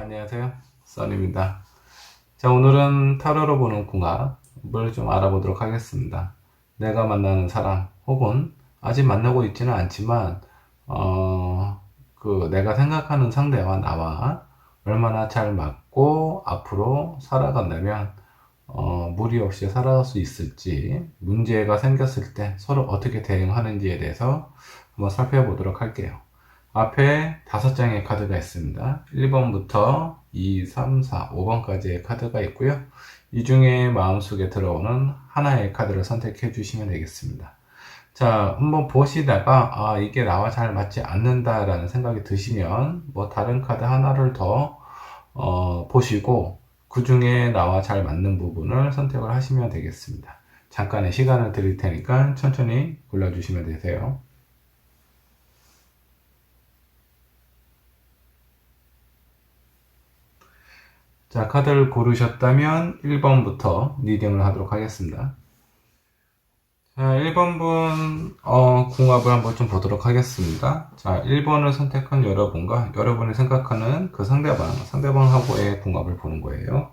안녕하세요, 써니입니다. 자, 오늘은 타로로 보는 궁합을 좀 알아보도록 하겠습니다. 내가 만나는 사람 혹은 아직 만나고 있지는 않지만 내가 생각하는 상대와 나와 얼마나 잘 맞고 앞으로 살아간다면 무리 없이 살아갈 수 있을지, 문제가 생겼을 때 서로 어떻게 대응하는지에 대해서 한번 살펴보도록 할게요. 앞에 5장의 카드가 있습니다. 1번부터 2, 3, 4, 5번까지의 카드가 있고요. 이 중에 마음속에 들어오는 하나의 카드를 선택해 주시면 되겠습니다. 자, 한번 보시다가 이게 나와 잘 맞지 않는다라는 생각이 드시면 다른 카드 하나를 더 보시고 그 중에 나와 잘 맞는 부분을 선택을 하시면 되겠습니다. 잠깐의 시간을 드릴 테니까 천천히 골라주시면 되세요. 자, 카드를 고르셨다면 1번부터 리딩을 하도록 하겠습니다. 자, 1번분 궁합을 한번 좀 보도록 하겠습니다. 자, 1번을 선택한 여러분과 여러분이 생각하는 그 상대방하고의 궁합을 보는 거예요.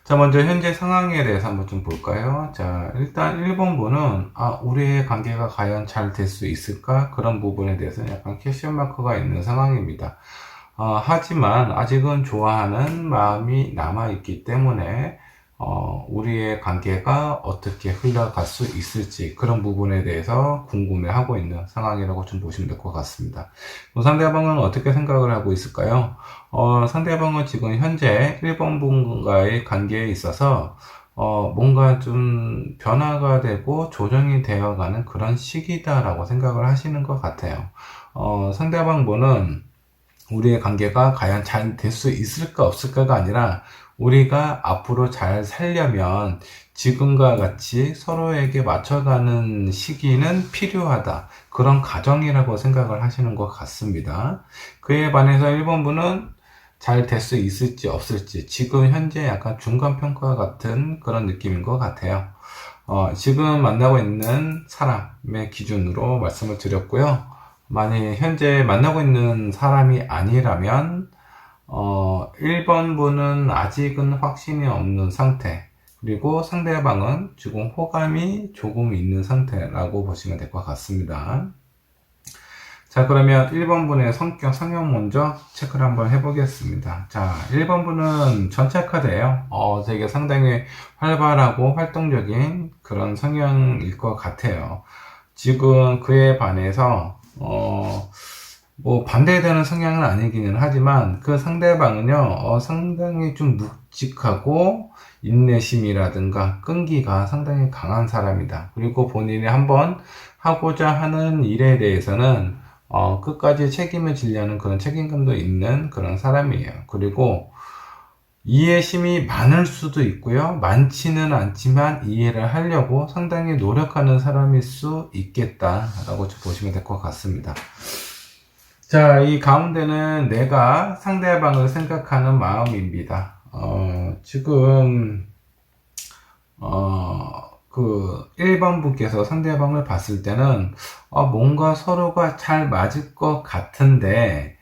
자, 먼저 현재 상황에 대해서 한번 좀 볼까요? 자, 일단 1번분은 우리의 관계가 과연 잘 될 수 있을까? 그런 부분에 대해서는 약간 퀘스천 마크가 있는 상황입니다. 하지만 아직은 좋아하는 마음이 남아있기 때문에 우리의 관계가 어떻게 흘러갈 수 있을지 그런 부분에 대해서 궁금해하고 있는 상황이라고 좀 보시면 될 것 같습니다. 상대방은 어떻게 생각을 하고 있을까요? 상대방은 지금 현재 1번 분과의 관계에 있어서 뭔가 좀 변화가 되고 조정이 되어가는 그런 시기다라고 생각을 하시는 것 같아요. 상대방 분은 우리의 관계가 과연 잘 될 수 있을까 없을까가 아니라 우리가 앞으로 잘 살려면 지금과 같이 서로에게 맞춰가는 시기는 필요하다. 그런 과정이라고 생각을 하시는 것 같습니다. 그에 반해서 1번분은 잘 될 수 있을지 없을지 지금 현재 약간 중간평가 같은 그런 느낌인 것 같아요. 지금 만나고 있는 사람의 기준으로 말씀을 드렸고요. 만약 현재 만나고 있는 사람이 아니라면 1번 분은 아직은 확신이 없는 상태, 그리고 상대방은 지금 호감이 조금 있는 상태라고 보시면 될 것 같습니다. 자, 그러면 1번 분의 성격, 성향 먼저 체크를 한번 해보겠습니다. 자, 1번 분은 전체 카드예요. 되게 상당히 활발하고 활동적인 그런 성향일 것 같아요. 지금 그에 반해서 반대되는 성향은 아니기는 하지만 그 상대방은요, 상당히 좀 묵직하고 인내심이라든가 끈기가 상당히 강한 사람이다. 그리고 본인이 한번 하고자 하는 일에 대해서는 끝까지 책임을 지려는 그런 책임감도 있는 그런 사람이에요. 그리고 이해심이 많을 수도 있고요. 많지는 않지만 이해를 하려고 상당히 노력하는 사람일 수 있겠다라고 보시면 될 것 같습니다. 자, 이 가운데는 내가 상대방을 생각하는 마음입니다. 지금 1번 분께서 상대방을 봤을 때는 뭔가 서로가 잘 맞을 것 같은데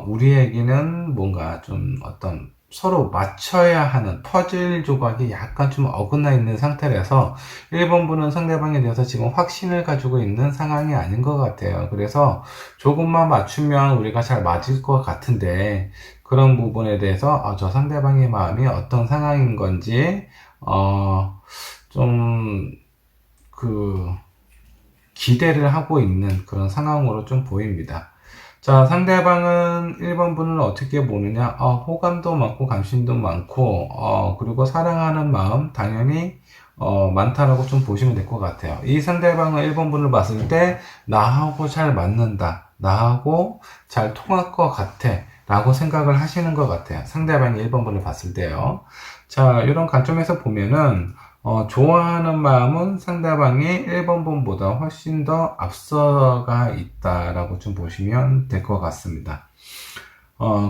우리에게는 뭔가 좀 어떤 서로 맞춰야 하는 퍼즐 조각이 약간 좀 어긋나 있는 상태라서 1번 분은 상대방에 대해서 지금 확신을 가지고 있는 상황이 아닌 것 같아요. 그래서 조금만 맞추면 우리가 잘 맞을 것 같은데 그런 부분에 대해서 저 상대방의 마음이 어떤 상황인 건지 좀 기대를 하고 있는 그런 상황으로 좀 보입니다. 자, 상대방은 1번 분을 어떻게 보느냐? 호감도 많고, 관심도 많고, 그리고 사랑하는 마음, 당연히, 많다라고 좀 보시면 될 것 같아요. 이 상대방은 1번 분을 봤을 때, 나하고 잘 맞는다. 나하고 잘 통할 것 같아. 라고 생각을 하시는 것 같아요. 상대방이 1번 분을 봤을 때요. 자, 이런 관점에서 보면은, 좋아하는 마음은 상대방이 1번 분보다 훨씬 더 앞서가 있다라고 좀 보시면 될 것 같습니다.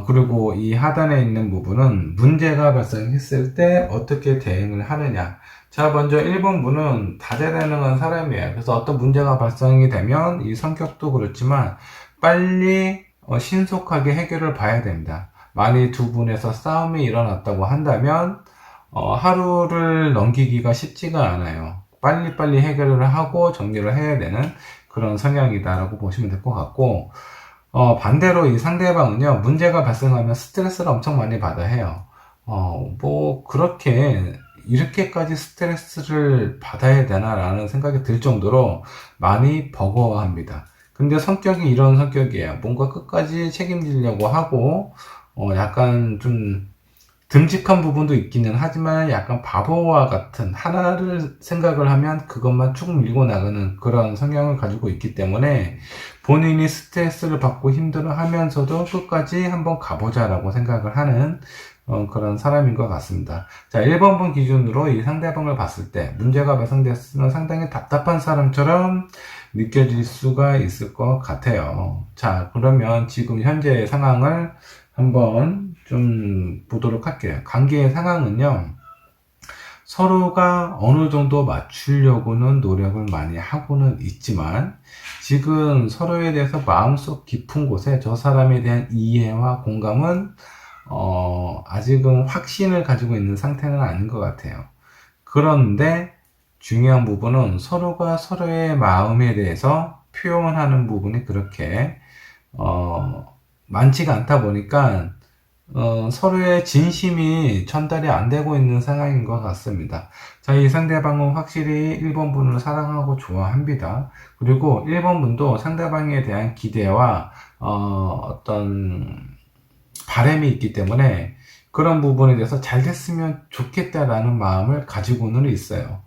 그리고 이 하단에 있는 부분은 문제가 발생했을 때 어떻게 대응을 하느냐. 자, 먼저 1번 분은 다재다능한 사람이에요. 그래서 어떤 문제가 발생이 되면 이 성격도 그렇지만 빨리 신속하게 해결을 봐야 됩니다. 만약 두 분에서 싸움이 일어났다고 한다면 하루를 넘기기가 쉽지가 않아요. 빨리빨리 해결을 하고 정리를 해야 되는 그런 성향이다라고 보시면 될 것 같고, 반대로 이 상대방은요, 문제가 발생하면 스트레스를 엄청 많이 받아 해요. 뭐, 그렇게, 이렇게까지 스트레스를 받아야 되나라는 생각이 들 정도로 많이 버거워합니다. 근데 성격이 이런 성격이에요. 뭔가 끝까지 책임지려고 하고, 약간 좀 듬직한 부분도 있기는 하지만 약간 바보와 같은 하나를 생각을 하면 그것만 쭉 밀고 나가는 그런 성향을 가지고 있기 때문에 본인이 스트레스를 받고 힘들어 하면서도 끝까지 한번 가보자라고 생각을 하는 그런 사람인 것 같습니다. 자, 1번 분 기준으로 이 상대방을 봤을 때 문제가 발생됐으면 상당히 답답한 사람처럼 느껴질 수가 있을 것 같아요. 자, 그러면 지금 현재의 상황을 한번 좀 보도록 할게요. 관계의 상황은요, 서로가 어느 정도 맞추려고는 노력을 많이 하고는 있지만, 지금 서로에 대해서 마음속 깊은 곳에 저 사람에 대한 이해와 공감은, 아직은 확신을 가지고 있는 상태는 아닌 것 같아요. 그런데 중요한 부분은 서로가 서로의 마음에 대해서 표현하는 부분이 그렇게, 많지가 않다 보니까 서로의 진심이 전달이 안 되고 있는 상황인 것 같습니다. 자, 이 상대방은 확실히 1번 분을 사랑하고 좋아합니다. 그리고 1번 분도 상대방에 대한 기대와 어떤 바람이 있기 때문에 그런 부분에 대해서 잘 됐으면 좋겠다라는 마음을 가지고는 있어요.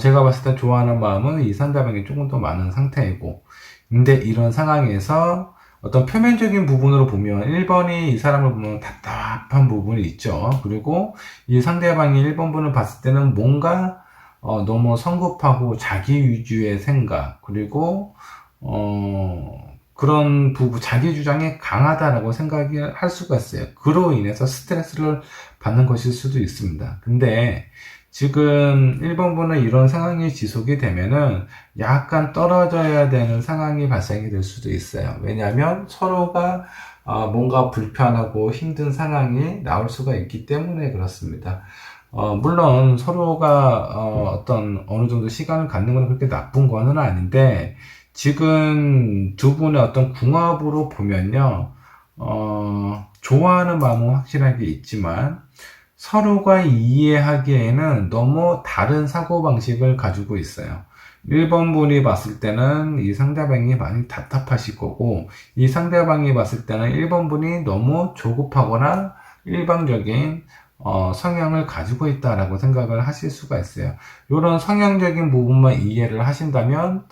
제가 봤을 때 좋아하는 마음은 이 상대방이 조금 더 많은 상태이고, 근데 이런 상황에서 어떤 표면적인 부분으로 보면 1번이 이 사람을 보면 답답한 부분이 있죠. 그리고 이 상대방이 1번 분을 봤을 때는 뭔가 너무 성급하고 자기 위주의 생각, 그리고 그런 부분, 자기 주장이 강하다라고 생각이 할 수가 있어요. 그로 인해서 스트레스를 받는 것일 수도 있습니다. 근데 지금 1번 분은 이런 상황이 지속이 되면은 약간 떨어져야 되는 상황이 발생이 될 수도 있어요. 왜냐하면 서로가 뭔가 불편하고 힘든 상황이 나올 수가 있기 때문에 그렇습니다. 물론 서로가 어떤 어느 정도 시간을 갖는 건 그렇게 나쁜 거는 아닌데, 지금 두 분의 어떤 궁합으로 보면요, 좋아하는 마음은 확실하게 있지만, 서로가 이해하기에는 너무 다른 사고방식을 가지고 있어요. 1번 분이 봤을 때는 이 상대방이 많이 답답하실 거고, 이 상대방이 봤을 때는 1번 분이 너무 조급하거나 일방적인 성향을 가지고 있다라고 생각을 하실 수가 있어요. 이런 성향적인 부분만 이해를 하신다면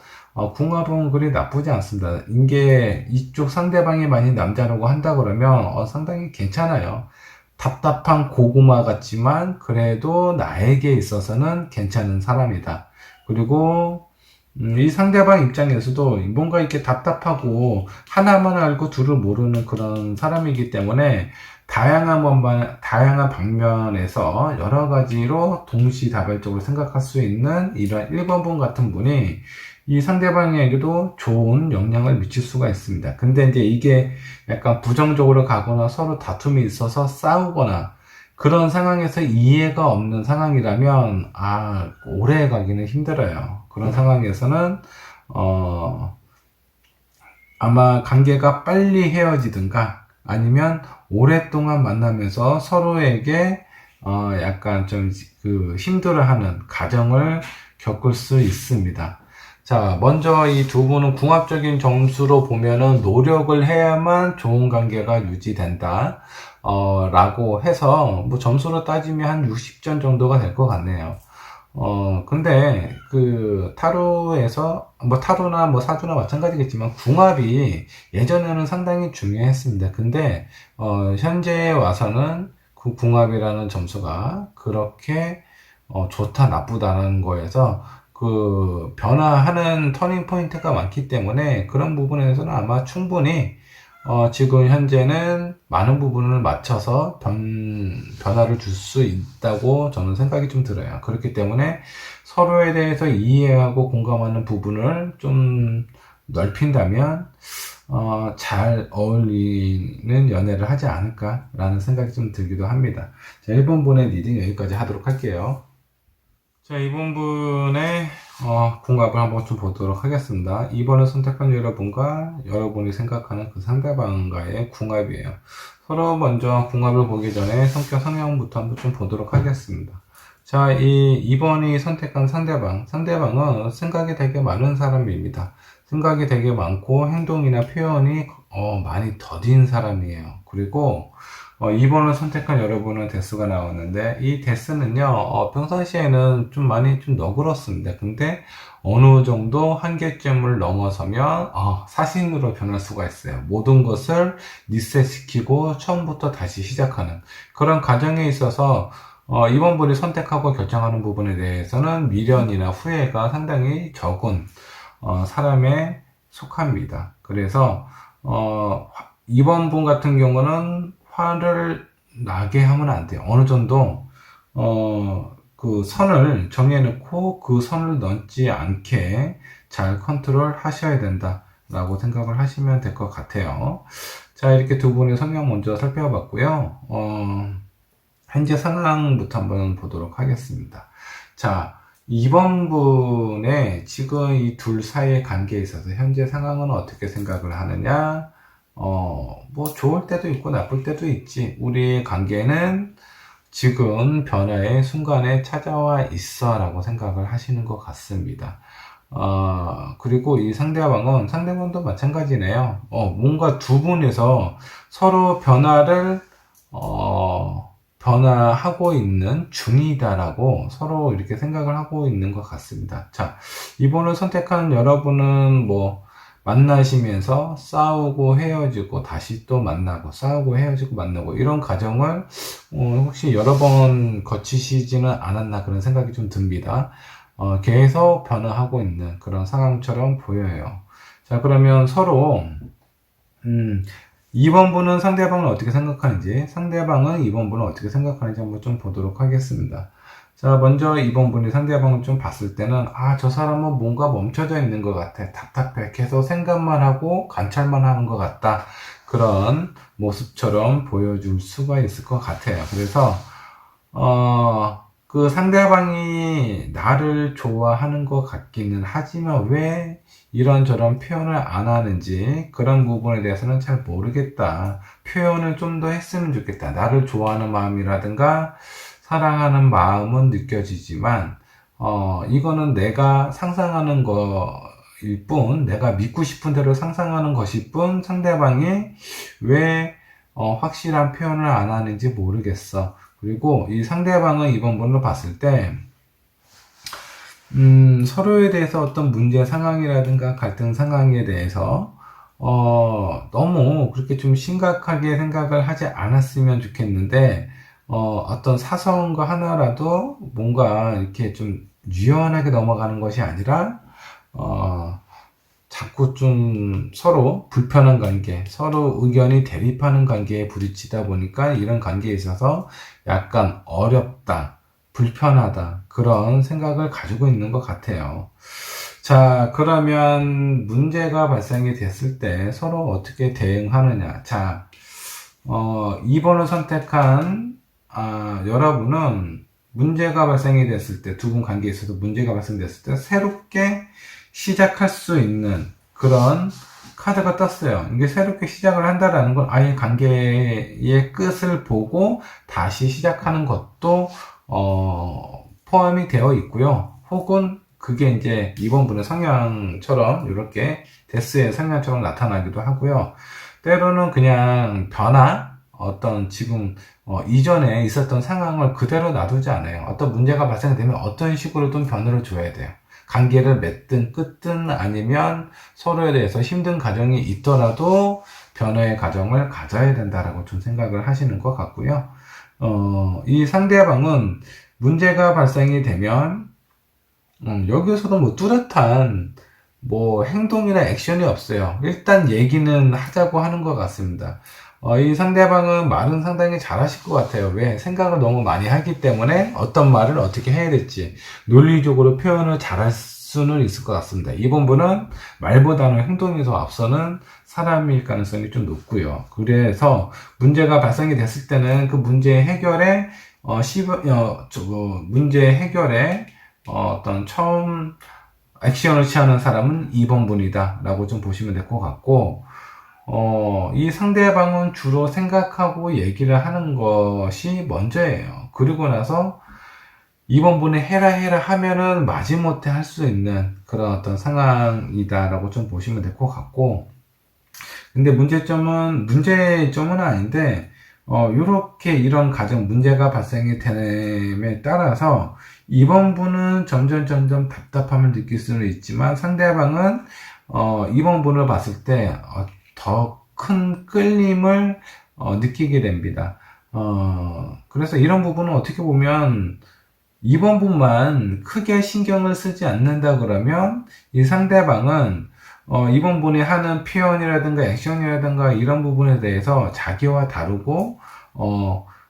궁합은 그리 나쁘지 않습니다. 이게 이쪽 상대방이 많이 남자라고 한다 그러면 상당히 괜찮아요. 답답한 고구마 같지만 그래도 나에게 있어서는 괜찮은 사람이다. 그리고 이 상대방 입장에서도 뭔가 이렇게 답답하고 하나만 알고 둘을 모르는 그런 사람이기 때문에 다양한 방면에서 여러 가지로 동시다발적으로 생각할 수 있는 이런 1번 분 같은 분이 이 상대방에게도 좋은 영향을 미칠 수가 있습니다. 근데 이제 이게 약간 부정적으로 가거나 서로 다툼이 있어서 싸우거나 그런 상황에서 이해가 없는 상황이라면 오래 가기는 힘들어요. 그런 상황에서는 아마 관계가 빨리 헤어지든가 아니면 오랫동안 만나면서 서로에게 약간 좀 힘들어하는 가정을 겪을 수 있습니다. 자, 먼저 이 두 분은 궁합적인 점수로 보면은 노력을 해야만 좋은 관계가 유지된다. 라고 해서 뭐 점수로 따지면 한 60점 정도가 될 것 같네요. 근데 타로에서 뭐 타로나 뭐 사주나 마찬가지겠지만 궁합이 예전에는 상당히 중요했습니다. 근데 현재에 와서는 그 궁합이라는 점수가 그렇게 좋다 나쁘다는 거에서 변화하는 터닝 포인트가 많기 때문에 그런 부분에서는 아마 충분히 지금 현재는 많은 부분을 맞춰서 변화를 줄 수 있다고 저는 생각이 좀 들어요. 그렇기 때문에 서로에 대해서 이해하고 공감하는 부분을 좀 넓힌다면 잘 어울리는 연애를 하지 않을까라는 생각이 좀 들기도 합니다. 자, 1번 분의 리딩 여기까지 하도록 할게요. 자, 이번 분의 궁합을 한번 좀 보도록 하겠습니다. 2번을 선택한 여러분과 여러분이 생각하는 그 상대방과의 궁합이에요. 서로 먼저 궁합을 보기 전에 성격 성향부터 한번 좀 보도록 하겠습니다. 자, 이 2번이 선택한 상대방은 생각이 되게 많은 사람입니다. 생각이 되게 많고 행동이나 표현이 많이 더딘 사람이에요. 그리고 2번을 선택한 여러분은 데스가 나왔는데, 이 데스는요, 평상시에는 좀 많이 좀 너그럽습니다. 근데 어느 정도 한계점을 넘어서면 사신으로 변할 수가 있어요. 모든 것을 리셋시키고 처음부터 다시 시작하는 그런 과정에 있어서 이번 분이 선택하고 결정하는 부분에 대해서는 미련이나 후회가 상당히 적은 사람에 속합니다. 그래서 이번 분 같은 경우는 화를 나게 하면 안 돼요. 어느 정도 그 선을 정해놓고 그 선을 넘지 않게 잘 컨트롤 하셔야 된다 라고 생각을 하시면 될 것 같아요. 자, 이렇게 두 분의 성향 먼저 살펴봤고요. 현재 상황부터 한번 보도록 하겠습니다. 자, 2번 분의 지금 이 둘 사이의 관계에 있어서 현재 상황은 어떻게 생각을 하느냐? 뭐 좋을 때도 있고 나쁠 때도 있지. 우리의 관계는 지금 변화의 순간에 찾아와 있어 라고 생각을 하시는 것 같습니다. 그리고 이 상대방도 마찬가지네요. 뭔가 두 분이서 서로 변화하고 있는 중이다라고 서로 이렇게 생각을 하고 있는 것 같습니다. 자, 이번을 선택한 여러분은 뭐 만나시면서 싸우고 헤어지고 다시 또 만나고 싸우고 헤어지고 만나고 이런 과정을 혹시 여러 번 거치시지는 않았나 그런 생각이 좀 듭니다. 계속 변화하고 있는 그런 상황처럼 보여요. 자, 그러면 서로 2번 분은 상대방을 어떻게 생각하는지, 상대방은 2번 분을 어떻게 생각하는지 한번 좀 보도록 하겠습니다. 자, 먼저 2번 분이 상대방을 좀 봤을 때는, 저 사람은 뭔가 멈춰져 있는 것 같아. 답답해. 계속 생각만 하고 관찰만 하는 것 같다. 그런 모습처럼 보여줄 수가 있을 것 같아요. 그래서, 그 상대방이 나를 좋아하는 것 같기는 하지만 왜 이런저런 표현을 안 하는지 그런 부분에 대해서는 잘 모르겠다. 표현을 좀 더 했으면 좋겠다. 나를 좋아하는 마음이라든가 사랑하는 마음은 느껴지지만 이거는 내가 상상하는 거일 뿐, 내가 믿고 싶은 대로 상상하는 것일 뿐 상대방이 왜 확실한 표현을 안 하는지 모르겠어. 그리고 이 상대방은 이번 분을 봤을 때 서로에 대해서 어떤 문제 상황이라든가 갈등 상황에 대해서 너무 그렇게 좀 심각하게 생각을 하지 않았으면 좋겠는데 어떤 사소한 거 하나라도 뭔가 이렇게 좀 유연하게 넘어가는 것이 아니라 자꾸 좀 서로 불편한 관계, 서로 의견이 대립하는 관계에 부딪히다 보니까 이런 관계에 있어서 약간 어렵다, 불편하다, 그런 생각을 가지고 있는 것 같아요. 자, 그러면 문제가 발생이 됐을 때 서로 어떻게 대응하느냐. 자, 2번을 선택한 여러분은 문제가 발생이 됐을 때, 두 분 관계에 있어서 문제가 발생됐을 때 새롭게 시작할 수 있는 그런 카드가 떴어요. 이게 새롭게 시작을 한다라는 건 아예 관계의 끝을 보고 다시 시작하는 것도 포함이 되어 있고요. 혹은 그게 이제 이번 분의 성향처럼 이렇게 데스의 성향처럼 나타나기도 하고요. 때로는 그냥 어떤 지금 이전에 있었던 상황을 그대로 놔두지 않아요. 어떤 문제가 발생되면 어떤 식으로든 변화를 줘야 돼요. 관계를 맺든 끊든 아니면 서로에 대해서 힘든 과정이 있더라도 변화의 과정을 가져야 된다라고 좀 생각을 하시는 것 같고요. 이 상대방은 문제가 발생이 되면 여기서도 뭐 뚜렷한 뭐 행동이나 액션이 없어요. 일단 얘기는 하자고 하는 것 같습니다. 이 상대방은 말은 상당히 잘하실 것 같아요. 왜? 생각을 너무 많이 하기 때문에 어떤 말을 어떻게 해야 될지 논리적으로 표현을 잘할 수는 있을 것 같습니다. 2번분은 말보다는 행동이 더 앞서는 사람일 가능성이 좀 높고요. 그래서 문제가 발생이 됐을 때는 그 문제 해결에 문제 해결에 어떤 처음 액션을 취하는 사람은 2번분이다 라고 좀 보시면 될 것 같고, 이 상대방은 주로 생각하고 얘기를 하는 것이 먼저예요. 그리고 나서 2번분에 해라 하면은 마지못해 할 수 있는 그런 어떤 상황이다라고 좀 보시면 될 것 같고, 근데 문제점은 아닌데, 요렇게 이런 가정 문제가 발생이 됨에 따라서 2번분은 점점 답답함을 느낄 수는 있지만 상대방은 2번분을 봤을 때 더 큰 끌림을 느끼게 됩니다. 그래서 이런 부분은 어떻게 보면 2번분만 크게 신경을 쓰지 않는다 그러면 이 상대방은 2번분이 하는 표현이라든가 액션이라든가 이런 부분에 대해서 자기와 다르고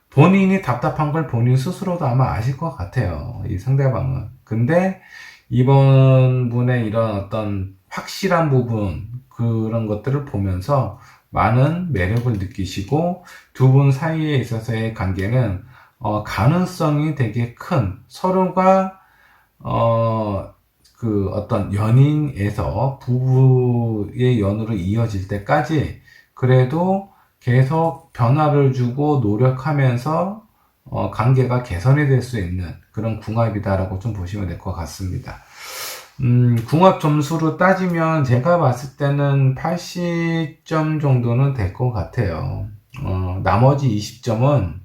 본인이 답답한 걸 본인 스스로도 아마 아실 것 같아요. 이 상대방은. 근데 2번분의 이런 어떤 확실한 부분 그런 것들을 보면서 많은 매력을 느끼시고 두 분 사이에 있어서의 관계는 가능성이 되게 큰 서로가 그 어떤 연인에서 부부의 연으로 이어질 때까지 그래도 계속 변화를 주고 노력하면서 관계가 개선이 될 수 있는 그런 궁합이다라고 좀 보시면 될 것 같습니다. 궁합 점수로 따지면 제가 봤을 때는 80점 정도는 될 것 같아요. 나머지 20점은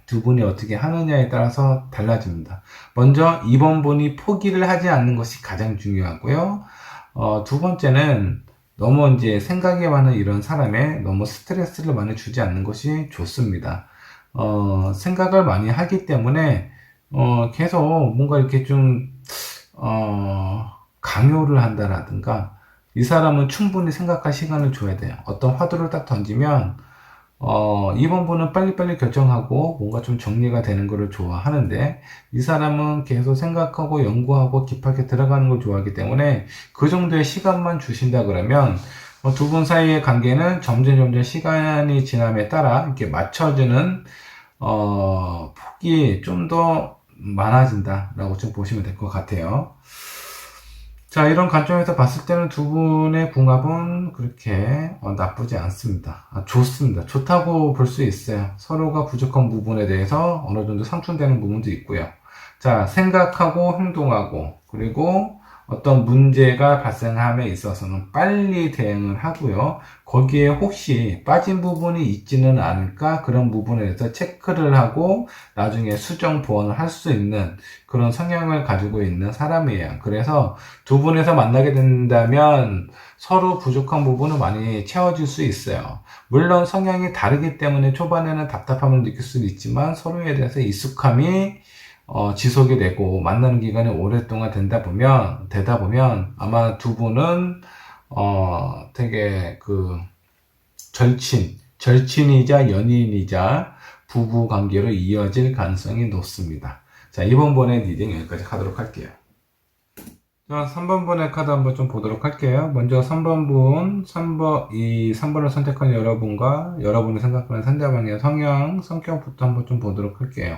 두 분이 어떻게 하느냐에 따라서 달라집니다. 먼저 2번분이 포기를 하지 않는 것이 가장 중요하고요. 두 번째는 너무 이제 생각이 많은 이런 사람에 너무 스트레스를 많이 주지 않는 것이 좋습니다. 생각을 많이 하기 때문에 계속 뭔가 이렇게 좀 강요를 한다라든가 이 사람은 충분히 생각할 시간을 줘야 돼요. 어떤 화두를 딱 던지면 2번분은 빨리빨리 결정하고 뭔가 좀 정리가 되는 것을 좋아하는데 이 사람은 계속 생각하고 연구하고 깊게 들어가는 걸 좋아하기 때문에 그 정도의 시간만 주신다 그러면 두 분 사이의 관계는 점점 시간이 지남에 따라 이렇게 맞춰주는 폭이 좀 더 많아진다 라고 좀 보시면 될 것 같아요. 자, 이런 관점에서 봤을 때는 두 분의 궁합은 그렇게 나쁘지 않습니다. 좋습니다. 좋다고 볼 수 있어요. 서로가 부족한 부분에 대해서 어느 정도 상충되는 부분도 있고요. 자, 생각하고 행동하고 그리고 어떤 문제가 발생함에 있어서는 빨리 대응을 하고요. 거기에 혹시 빠진 부분이 있지는 않을까 그런 부분에 대해서 체크를 하고 나중에 수정 보완을 할 수 있는 그런 성향을 가지고 있는 사람이에요. 그래서 두 분에서 만나게 된다면 서로 부족한 부분을 많이 채워줄 수 있어요. 물론 성향이 다르기 때문에 초반에는 답답함을 느낄 수도 있지만 서로에 대해서 익숙함이 지속이 되고 만나는 기간이 오랫동안 되다 보면 아마 두 분은 되게 그 절친이자 연인이자 부부 관계로 이어질 가능성이 높습니다. 자, 이번 번의 리딩 여기까지 하도록 할게요. 자, 3번분의 카드 한번 좀 보도록 할게요. 먼저 3번분, 3번을 선택한 여러분과 여러분이 생각하는 상대방의 성향, 성격부터 한번 좀 보도록 할게요.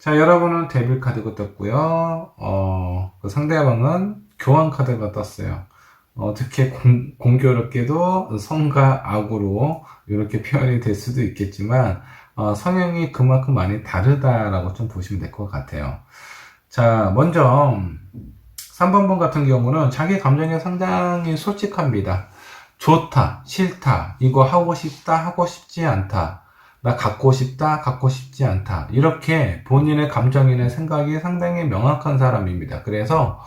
자, 여러분은 데빌 카드가 떴고요. 그 상대방은 교환 카드가 떴어요. 어떻게 공교롭게도 성과 악으로 이렇게 표현이 될 수도 있겠지만, 성향이 그만큼 많이 다르다라고 좀 보시면 될 것 같아요. 자, 먼저, 3번분 같은 경우는 자기 감정에 상당히 솔직합니다. 좋다, 싫다, 이거 하고 싶다, 하고 싶지 않다. 나 갖고 싶다, 갖고 싶지 않다. 이렇게 본인의 감정이나 생각이 상당히 명확한 사람입니다. 그래서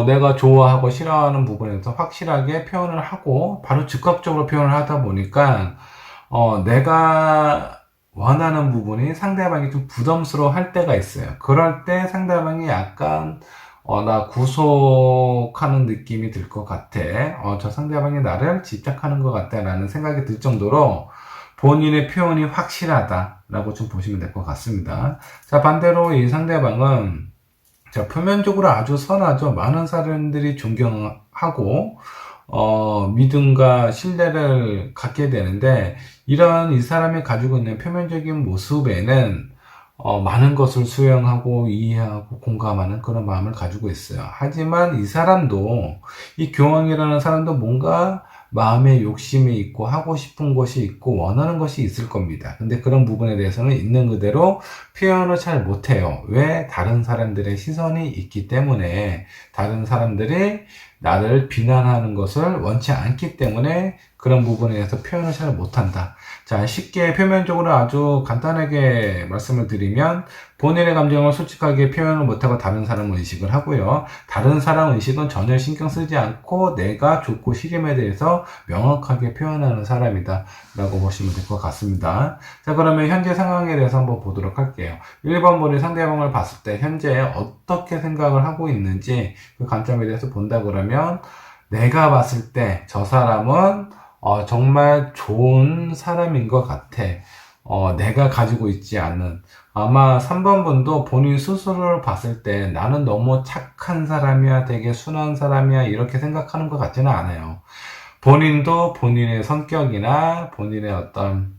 내가 좋아하고 싫어하는 부분에서 확실하게 표현을 하고 바로 즉각적으로 표현을 하다 보니까 내가 원하는 부분이 상대방이 좀 부담스러워 할 때가 있어요. 그럴 때 상대방이 약간 나 구속하는 느낌이 들 것 같아. 저 상대방이 나를 집착하는 것 같아 라는 생각이 들 정도로 본인의 표현이 확실하다라고 좀 보시면 될 것 같습니다. 자, 반대로 이 상대방은 자, 표면적으로 아주 선하죠. 많은 사람들이 존경하고, 믿음과 신뢰를 갖게 되는데, 이런 이 사람이 가지고 있는 표면적인 모습에는, 많은 것을 수용하고 이해하고 공감하는 그런 마음을 가지고 있어요. 하지만 이 사람도, 이 교황이라는 사람도 뭔가 마음에 욕심이 있고 하고 싶은 것이 있고 원하는 것이 있을 겁니다. 근데 그런 부분에 대해서는 있는 그대로 표현을 잘 못해요. 왜? 다른 사람들의 시선이 있기 때문에, 다른 사람들이 나를 비난하는 것을 원치 않기 때문에 그런 부분에 대해서 표현을 잘 못한다. 자, 쉽게 표면적으로 아주 간단하게 말씀을 드리면, 본인의 감정을 솔직하게 표현을 못하고 다른 사람을 의식을 하고요. 다른 사람 의식은 전혀 신경 쓰지 않고 내가 좋고 싫음에 대해서 명확하게 표현하는 사람이다 라고 보시면 될 것 같습니다. 자, 그러면 현재 상황에 대해서 한번 보도록 할게요. 1번 분이 상대방을 봤을 때 현재 어떻게 생각을 하고 있는지 그 관점에 대해서 본다 그러면, 내가 봤을 때 저 사람은 정말 좋은 사람인 것 같아. 내가 가지고 있지 않은. 아마 3번 분도 본인 스스로를 봤을 때 나는 너무 착한 사람이야, 되게 순한 사람이야, 이렇게 생각하는 것 같지는 않아요. 본인도 본인의 성격이나 본인의 어떤,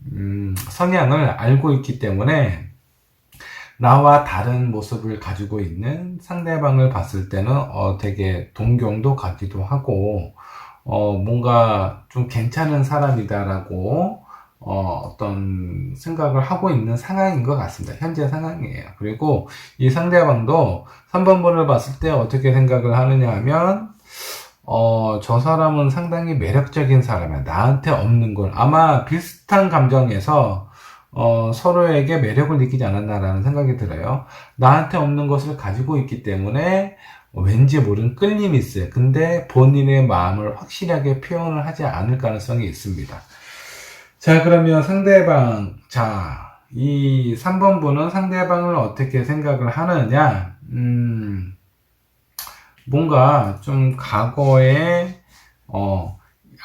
성향을 알고 있기 때문에 나와 다른 모습을 가지고 있는 상대방을 봤을 때는 되게 동경도 가기도 하고, 뭔가 좀 괜찮은 사람이다라고 어떤 생각을 하고 있는 상황인 것 같습니다. 현재 상황이에요. 그리고 이 상대방도 3번 분을 봤을 때 어떻게 생각을 하느냐 하면, 저 사람은 상당히 매력적인 사람이야. 나한테 없는 걸. 아마 비슷한 감정에서 서로에게 매력을 느끼지 않았나라는 생각이 들어요. 나한테 없는 것을 가지고 있기 때문에 왠지 모르는 끌림이 있어요. 근데 본인의 마음을 확실하게 표현을 하지 않을 가능성이 있습니다. 자, 그러면 상대방, 자, 이 3번 분은 상대방을 어떻게 생각을 하느냐? 뭔가 좀 과거에,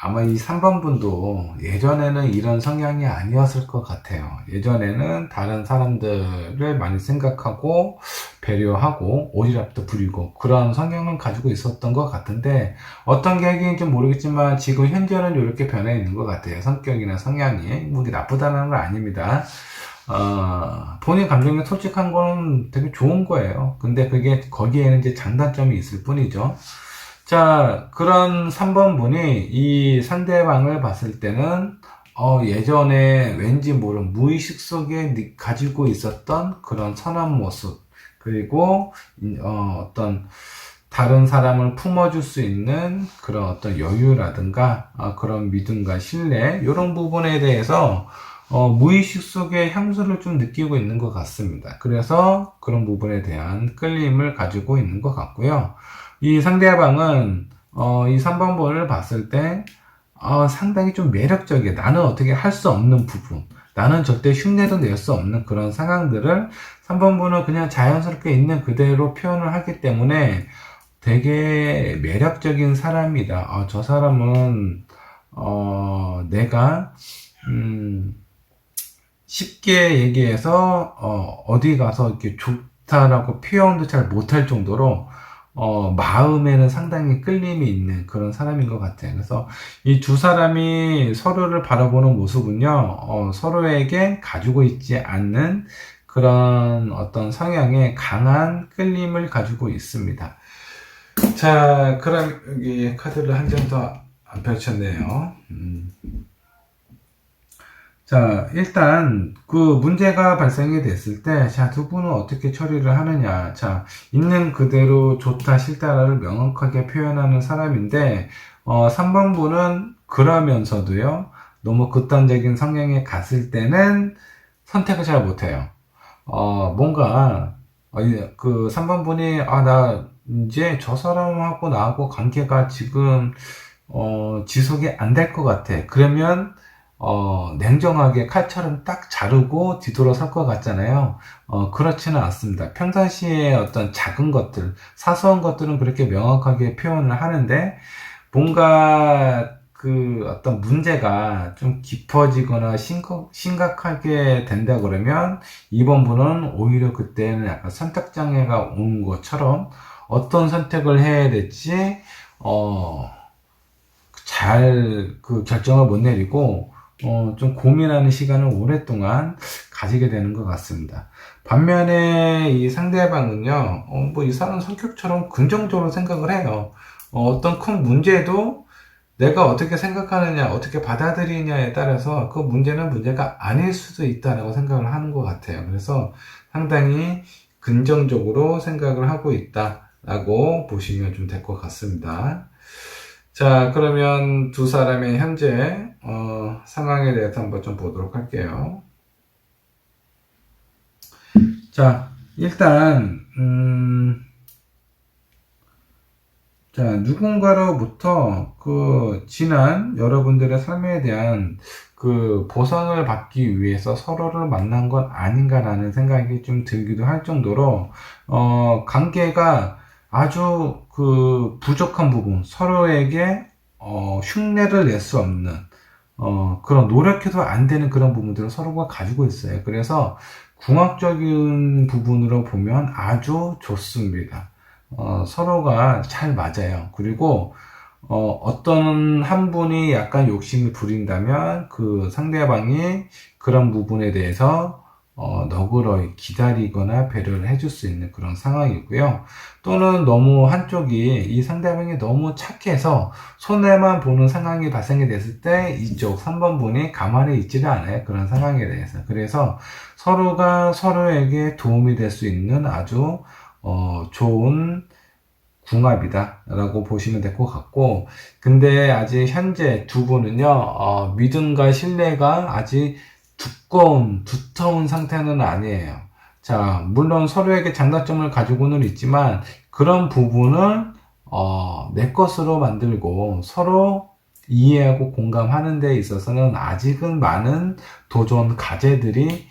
아마 이 3번 분도 예전에는 이런 성향이 아니었을 것 같아요. 예전에는 다른 사람들을 많이 생각하고 배려하고 오지랖도 부리고 그런 성향을 가지고 있었던 것 같은데, 어떤 계기인지 모르겠지만 지금 현재는 이렇게 변해 있는 것 같아요. 성격이나 성향이. 뭐 이게 나쁘다는 건 아닙니다. 본인 감정에 솔직한 건 되게 좋은 거예요. 근데 그게 거기에는 이제 장단점이 있을 뿐이죠. 자, 그런 3번 분이 이 상대방을 봤을 때는, 예전에 왠지 모르는 무의식 속에 가지고 있었던 그런 선한 모습, 그리고, 어떤 다른 사람을 품어줄 수 있는 그런 어떤 여유라든가, 그런 믿음과 신뢰, 이런 부분에 대해서, 무의식 속에 향수를 좀 느끼고 있는 것 같습니다. 그래서 그런 부분에 대한 끌림을 가지고 있는 것 같고요. 이 상대방은 이 3번 번을 봤을 때 상당히 좀 매력적이에요. 나는 어떻게 할 수 없는 부분, 나는 절대 흉내도 낼 수 없는 그런 상황들을 3번 번은 그냥 자연스럽게 있는 그대로 표현을 하기 때문에 되게 매력적인 사람이다. 저 사람은 내가 쉽게 얘기해서 어디 가서 이렇게 좋다라고 표현도 잘 못할 정도로 마음에는 상당히 끌림이 있는 그런 사람인 것 같아요. 그래서 이 두 사람이 서로를 바라보는 모습은요, 서로에게 가지고 있지 않는 그런 어떤 성향의 강한 끌림을 가지고 있습니다. 자, 그럼 여기 카드를 한 장 더 안 펼쳤네요. 자, 일단 그 문제가 발생이 됐을 때, 자, 두 분은 어떻게 처리를 하느냐. 자, 있는 그대로 좋다, 싫다를 명확하게 표현하는 사람인데, 3번 분은 그러면서도요, 너무 극단적인 성향에 갔을 때는 선택을 잘 못해요. 뭔가, 그 3번 분이, 나 이제 저 사람하고 나하고 관계가 지금, 지속이 안 될 것 같아. 그러면, 냉정하게 칼처럼 딱 자르고 뒤돌아설 것 같잖아요. 그렇지는 않습니다. 평상시에 어떤 작은 것들, 사소한 것들은 그렇게 명확하게 표현을 하는데, 뭔가 그 어떤 문제가 좀 깊어지거나 심각하게 된다 그러면 2번 분은 오히려 그때는 약간 선택장애가 온 것처럼 어떤 선택을 해야 될지, 잘 그 결정을 못 내리고, 좀 고민하는 시간을 오랫동안 가지게 되는 것 같습니다. 반면에 이 상대방은요, 뭐 이 사람 성격처럼 긍정적으로 생각을 해요. 어떤 큰 문제도 내가 어떻게 생각하느냐, 어떻게 받아들이냐에 따라서 그 문제는 문제가 아닐 수도 있다라고 생각을 하는 것 같아요. 그래서 상당히 긍정적으로 생각을 하고 있다라고 보시면 좀 될 것 같습니다. 자, 그러면 두 사람의 현재 상황에 대해서 한번 좀 보도록 할게요. 자, 일단 자, 누군가로부터 그 지난 여러분들의 삶에 대한 그 보상을 받기 위해서 서로를 만난 건 아닌가라는 생각이 좀 들기도 할 정도로, 관계가 아주 그 부족한 부분, 서로에게, 흉내를 낼 수 없는, 그런 노력해도 안 되는 그런 부분들을 서로가 가지고 있어요. 그래서 궁합적인 부분으로 보면 아주 좋습니다. 서로가 잘 맞아요. 그리고 어떤 한 분이 약간 욕심을 부린다면 그 상대방이 그런 부분에 대해서 너그러이 기다리거나 배려를 해줄 수 있는 그런 상황이고요. 또는 너무 한쪽이 이 상대방이 너무 착해서 손해만 보는 상황이 발생이 됐을 때 이쪽 3번 분이 가만히 있지를 않아요. 그런 상황에 대해서. 그래서 서로가 서로에게 도움이 될 수 있는 아주 좋은 궁합이다 라고 보시면 될 것 같고, 근데 아직 현재 두 분은요, 믿음과 신뢰가 아직 두터운 상태는 아니에요. 자, 물론 서로에게 장단점을 가지고는 있지만 그런 부분을 내 것으로 만들고 서로 이해하고 공감하는 데 있어서는 아직은 많은 도전 과제들이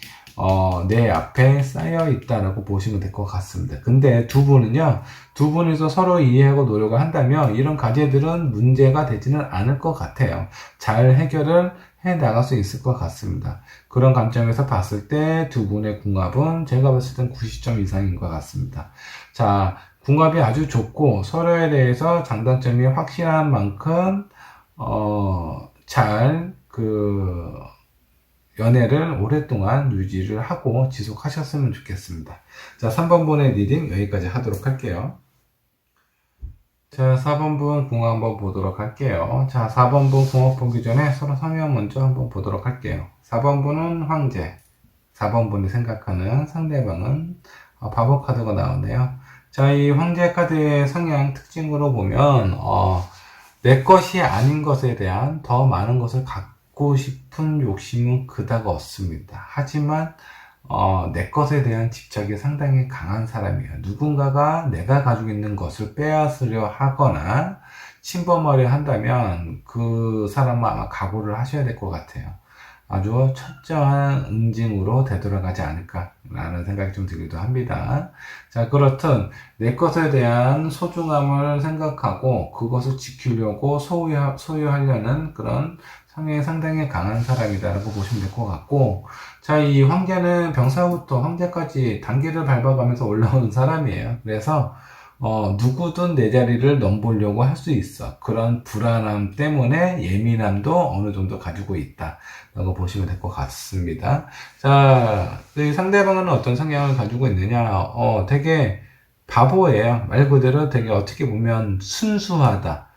내 앞에 쌓여 있다라고 보시면 될 것 같습니다. 근데 두 분은요, 두 분이서 서로 이해하고 노력을 한다면 이런 과제들은 문제가 되지는 않을 것 같아요. 잘 해결을 해 나갈 수 있을 것 같습니다. 그런 관점에서 봤을 때 두 분의 궁합은 제가 봤을 땐 90점 이상인 것 같습니다. 자, 궁합이 아주 좋고 서로에 대해서 장단점이 확실한 만큼 연애를 오랫동안 유지를 하고 지속하셨으면 좋겠습니다. 자, 3번 분의 리딩 여기까지 하도록 할게요. 자, 4번 분 궁합 한번 보도록 할게요. 자, 4번 분 궁합 보기 전에 서로 성향 먼저 한번 보도록 할게요. 4번 분은 황제, 4번 분이 생각하는 상대방은 바보 카드가 나오네요. 자, 이 황제 카드의 성향 특징으로 보면 내 것이 아닌 것에 대한 더 많은 것을 갖고 싶은 욕심은 그다가 없습니다. 하지만 내 것에 대한 집착이 상당히 강한 사람이에요. 누군가가 내가 가지고 있는 것을 빼앗으려 하거나 침범하려 한다면 그 사람은 아마 각오를 하셔야 될 것 같아요. 아주 철저한 응징으로 되돌아가지 않을까라는 생각이 좀 들기도 합니다. 자, 그렇든 내 것에 대한 소중함을 생각하고 그것을 지키려고 소유하려는 그런 성향이 상당히 강한 사람이다라고 보시면 될 것 같고, 자, 이 황제는 병사부터 황제까지 단계를 밟아가면서 올라오는 사람이에요. 그래서 누구든 내 자리를 넘보려고 할 수 있어. 그런 불안함 때문에 예민함도 어느 정도 가지고 있다 라고 보시면 될 것 같습니다. 자, 이 상대방은 어떤 성향을 가지고 있느냐? 되게 바보예요. 말 그대로 되게 어떻게 보면 순수하다.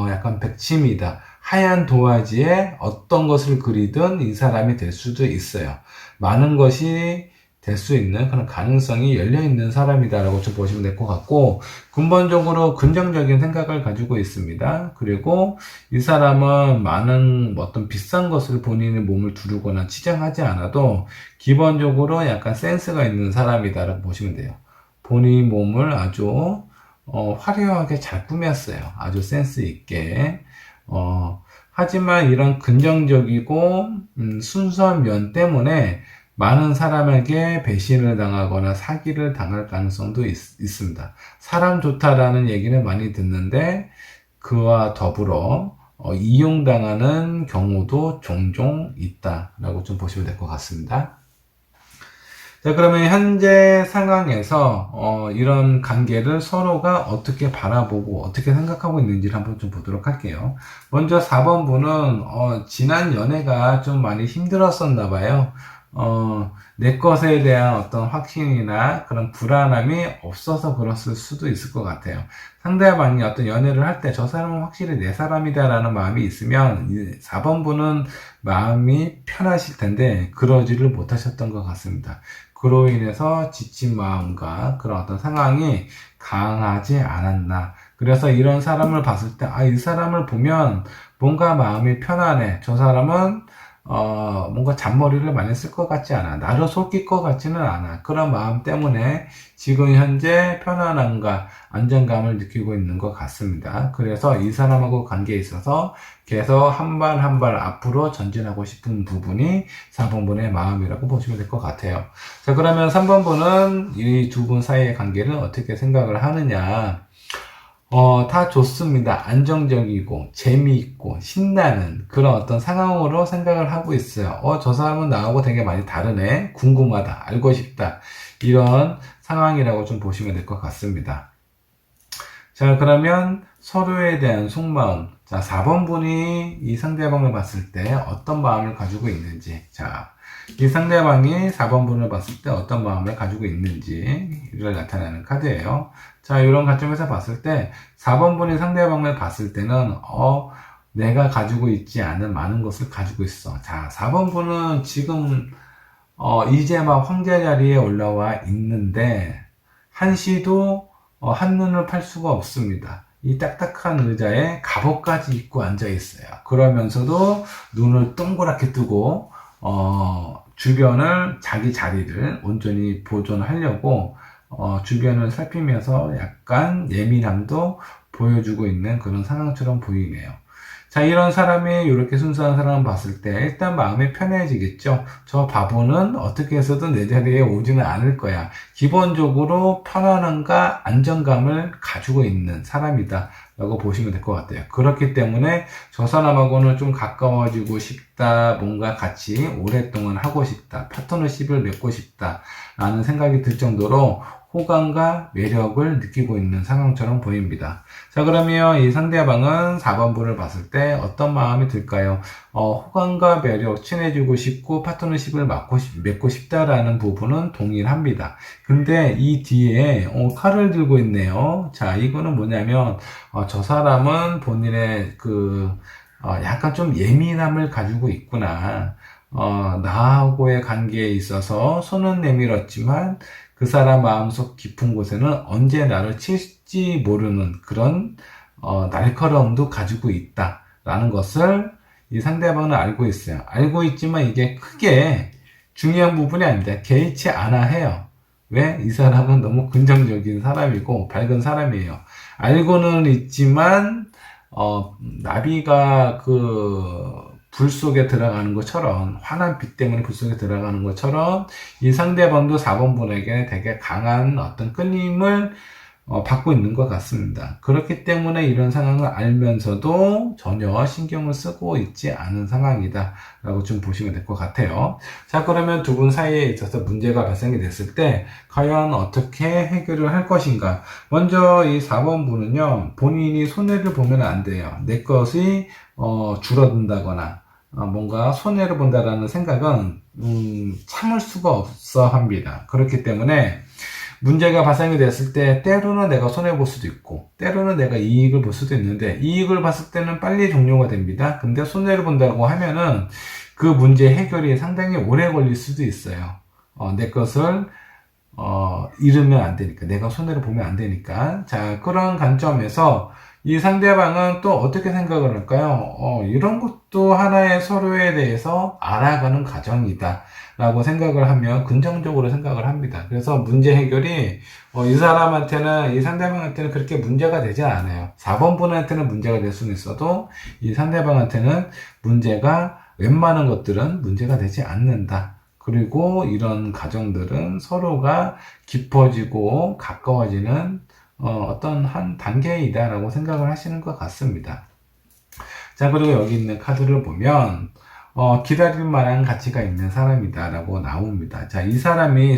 약간 백치미다. 하얀 도화지에 어떤 것을 그리든 이 사람이 될 수도 있어요. 많은 것이 될 수 있는 그런 가능성이 열려있는 사람이다라고 좀 보시면 될 것 같고, 근본적으로 긍정적인 생각을 가지고 있습니다. 그리고 이 사람은 많은 어떤 비싼 것을 본인의 몸을 두르거나 치장하지 않아도 기본적으로 약간 센스가 있는 사람이다라고 보시면 돼요. 본인 몸을 아주 화려하게 잘 꾸몄어요. 아주 센스 있게. 하지만 이런 긍정적이고 순수한 면 때문에 많은 사람에게 배신을 당하거나 사기를 당할 가능성도 있습니다. 사람 좋다라는 얘기는 많이 듣는데 그와 더불어 이용당하는 경우도 종종 있다라고 좀 보시면 될 것 같습니다. 자, 그러면 현재 상황에서 이런 관계를 서로가 어떻게 바라보고 어떻게 생각하고 있는지를 한번 좀 보도록 할게요. 먼저 4번 분은 지난 연애가 좀 많이 힘들었었나 봐요. 내 것에 대한 어떤 확신이나 그런 불안함이 없어서 그랬을 수도 있을 것 같아요. 상대방이 어떤 연애를 할 때 저 사람은 확실히 내 사람이다라는 마음이 있으면 4번 분은 마음이 편하실 텐데 그러지를 못하셨던 것 같습니다. 그로 인해서 지친 마음과 그런 어떤 상황이 강하지 않았나. 그래서 이런 사람을 봤을 때, 이 사람을 보면 뭔가 마음이 편안해. 저 사람은, 뭔가 잔머리를 많이 쓸 것 같지 않아. 나를 속일 것 같지는 않아. 그런 마음 때문에 지금 현재 편안함과 안정감을 느끼고 있는 것 같습니다. 그래서 이 사람하고 관계에 있어서 계속 한 발 한 발 앞으로 전진하고 싶은 부분이 4번분의 마음이라고 보시면 될 것 같아요. 자, 그러면 3번분은 이 두 분 사이의 관계를 어떻게 생각을 하느냐. 다 좋습니다. 안정적이고, 재미있고, 신나는 그런 어떤 상황으로 생각을 하고 있어요. 저 사람은 나하고 되게 많이 다르네. 궁금하다. 알고 싶다. 이런 상황이라고 좀 보시면 될 것 같습니다. 자, 그러면 서로에 대한 속마음. 자, 4번 분이 이 상대방을 봤을 때 어떤 마음을 가지고 있는지. 자, 이 상대방이 4번 분을 봤을 때 어떤 마음을 가지고 있는지를 나타내는 카드예요. 자, 이런 관점에서 봤을 때 4번 분이 상대방을 봤을 때는 내가 가지고 있지 않은 많은 것을 가지고 있어. 자, 4번 분은 지금 이제 막 황제 자리에 올라와 있는데 한시도 한눈을 팔 수가 없습니다. 이 딱딱한 의자에 갑옷까지 입고 앉아 있어요. 그러면서도 눈을 동그랗게 뜨고 주변을 자기 자리를 온전히 보존하려고 주변을 살피면서 약간 예민함도 보여주고 있는 그런 상황처럼 보이네요. 자, 이런 사람이 이렇게 순수한 사람을 봤을 때 일단 마음이 편해지겠죠. 저 바보는 어떻게 해서든 내 자리에 오지는 않을 거야. 기본적으로 편안함과 안정감을 가지고 있는 사람이다 라고 보시면 될 것 같아요. 그렇기 때문에 저 사람하고는 좀 가까워지고 싶다, 뭔가 같이 오랫동안 하고 싶다, 파트너십을 맺고 싶다 라는 생각이 들 정도로 호감과 매력을 느끼고 있는 상황처럼 보입니다. 자, 그러면 이 상대방은 4번 분을 봤을 때 어떤 마음이 들까요? 호감과 매력, 친해지고 싶고 파트너십을 맺고 싶다라는 부분은 동일합니다. 근데 이 뒤에 칼을 들고 있네요. 자, 이거는 뭐냐면 저 사람은 본인의 약간 좀 예민함을 가지고 있구나. 나하고의 관계에 있어서 손은 내밀었지만 그 사람 마음속 깊은 곳에는 언제 나를 칠지 모르는 그런 날카로움도 가지고 있다라는 것을 이 상대방은 알고 있어요. 알고 있지만 이게 크게 중요한 부분이 아닙니다. 개의치 않아 해요. 왜? 이 사람은 너무 긍정적인 사람이고 밝은 사람이에요. 알고는 있지만 나비가 불 속에 들어가는 것처럼, 환한 빛 때문에 불 속에 들어가는 것처럼 이 상대방도 4번 분에게 되게 강한 어떤 끌림을 받고 있는 것 같습니다. 그렇기 때문에 이런 상황을 알면서도 전혀 신경을 쓰고 있지 않은 상황이다 라고 좀 보시면 될 것 같아요. 자, 그러면 두 분 사이에 있어서 문제가 발생이 됐을 때 과연 어떻게 해결을 할 것인가. 먼저 이 4번 분은요, 본인이 손해를 보면 안 돼요. 내 것이 줄어든다거나 뭔가 손해를 본다라는 생각은 참을 수가 없어 합니다. 그렇기 때문에 문제가 발생이 됐을 때 때로는 내가 손해볼 수도 있고 때로는 내가 이익을 볼 수도 있는데 이익을 봤을 때는 빨리 종료가 됩니다. 근데 손해를 본다고 하면은 그 문제 해결이 상당히 오래 걸릴 수도 있어요. 내 것을 잃으면 안 되니까, 내가 손해를 보면 안 되니까. 자, 그런 관점에서 이 상대방은 또 어떻게 생각을 할까요? 이런 것도 하나의 서로에 대해서 알아가는 과정이다 라고 생각을 하면 긍정적으로 생각을 합니다. 그래서 문제 해결이 이 사람한테는, 이 상대방한테는 그렇게 문제가 되지 않아요. 4번 분한테는 문제가 될 수는 있어도 이 상대방한테는 문제가, 웬만한 것들은 문제가 되지 않는다. 그리고 이런 과정들은 서로가 깊어지고 가까워지는 어떤 한 단계이다라고 생각을 하시는 것 같습니다. 자, 그리고 여기 있는 카드를 보면, 기다릴 만한 가치가 있는 사람이다라고 나옵니다. 자, 이 사람이,